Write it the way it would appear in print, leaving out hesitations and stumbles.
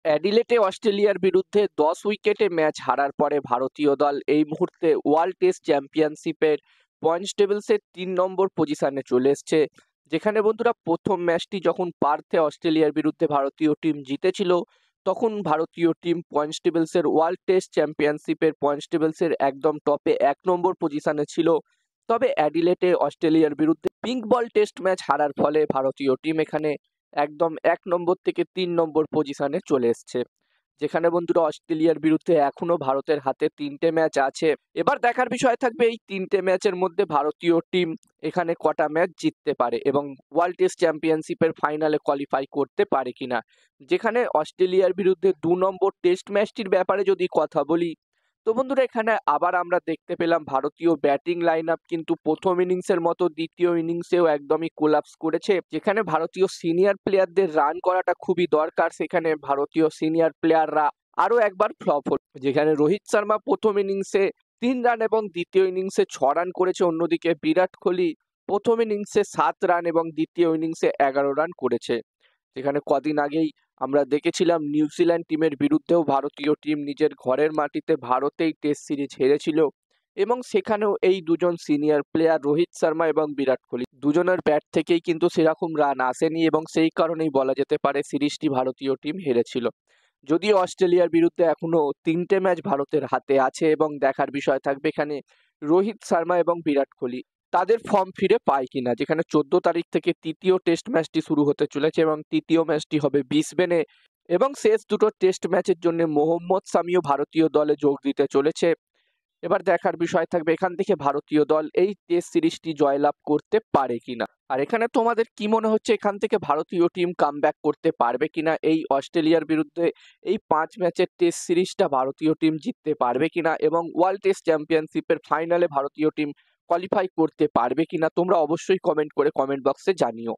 অ্যাডিলেটে অস্ট্রেলিয়ার বিরুদ্ধে ১০ উইকেটে ম্যাচ হারার পরে ভারতীয় দল এই মুহূর্তে ওয়ার্ল্ড টেস্ট চ্যাম্পিয়নশিপের পয়েন্টস টেবিলসের ৩ নম্বর পজিশনে চলে এসছে। যেখানে বন্ধুরা প্রথম ম্যাচটি যখন পার্থে অস্ট্রেলিয়ার বিরুদ্ধে ভারতীয় টিম জিতেছিল, তখন ভারতীয় টিম পয়েন্টস টেবিলসের ওয়ার্ল্ড টেস্ট চ্যাম্পিয়নশিপের পয়েন্টস টেবিলসের একদম টপে ১ নম্বর পজিশনে ছিল। তবে অ্যাডিলেটে অস্ট্রেলিয়ার বিরুদ্ধে পিঙ্ক বল টেস্ট ম্যাচ হারার ফলে ভারতীয় টিম এখানে একদম ১ নম্বর থেকে ৩ নম্বর পজিশনে চলে এসছে। যেখানে বন্ধুরা অস্ট্রেলিয়ার বিরুদ্ধে এখনো ভারতের হাতে ৩টে ম্যাচ আছে। এবার দেখার বিষয় থাকবে এই ৩টে ম্যাচের মধ্যে ভারতীয় টিম এখানে কটা ম্যাচ জিততে পারে এবং ওয়ার্ল্ড টেস্ট চ্যাম্পিয়নশিপের ফাইনালে কোয়ালিফাই করতে পারে কিনা। যেখানে অস্ট্রেলিয়ার বিরুদ্ধে ২ নম্বর টেস্ট ম্যাচটির ব্যাপারে যদি কথা বলি, তো বন্ধুরা এখানে আবার আমরা দেখতে পেলাম ভারতীয় ব্যাটিং লাইন আপ কিন্তু প্রথম ইনিংসের মতো দ্বিতীয় ইনিংসেও একদমই কোলাপস করেছে। যেখানে ভারতীয় সিনিয়র প্লেয়ারদের রান করাটা খুবই দরকার, সেখানে ভারতীয় সিনিয়র প্লেয়াররা আরও একবার ফ্লপ হল। যেখানে রোহিত শর্মা প্রথম ইনিংসে ৩ রান এবং দ্বিতীয় ইনিংসে ৬ রান করেছে, অন্যদিকে বিরাট কোহলি প্রথম ইনিংসে ৭ রান এবং দ্বিতীয় ইনিংসে ১১ রান করেছে। যেখানে কদিন আগেই আমরা দেখেছিলাম নিউজিল্যান্ড টিমের বিরুদ্ধেও ভারতীয় টিম নিজের ঘরের মাটিতে ভারতেই টেস্ট সিরিজ হেরেছিল এবং সেখানেও এই দুজন সিনিয়র প্লেয়ার রোহিত শর্মা এবং বিরাট কোহলি দুজনের ব্যাট থেকেই কিন্তু সেরকম রান আসেনি এবং সেই কারণেই বলা যেতে পারে সিরিজটি ভারতীয় টিম হেরেছিল। যদিও অস্ট্রেলিয়ার বিরুদ্ধে এখনো ৩টে ম্যাচ ভারতের হাতে আছে এবং দেখার বিষয় থাকবে এখানে রোহিত শর্মা এবং বিরাট কোহলি তাদের ফর্ম ফিরে পায় কিনা। যেখানে ১৪ তারিখ থেকে তৃতীয় টেস্ট ম্যাচটি শুরু হতে চলেছে এবং তৃতীয় ম্যাচটি হবে ব্রিসবেনে এবং শেষ দুটো টেস্ট ম্যাচের জন্য মোহাম্মদ শামিও ভারতীয় দলে যোগ দিতে চলেছে। এবার দেখার বিষয় থাকবে এখান থেকে ভারতীয় দল এই টেস্ট সিরিজটি জয়লাভ করতে পারে কিনা। আর এখানে তোমাদের কি মনে হচ্ছে এখান থেকে ভারতীয় টিম কামব্যাক করতে পারবে কিনা, এই অস্ট্রেলিয়ার বিরুদ্ধে এই ৫ ম্যাচের টেস্ট সিরিজটা ভারতীয় টিম জিততে পারবে কিনা এবং ওয়ার্ল্ড টেস্ট চ্যাম্পিয়নশিপের ফাইনালে ভারতীয় টিম কোয়ালিফাই করতে পারবে কিনা? তোমরা অবশ্যই কমেন্ট করে কমেন্ট বক্সে জানিও।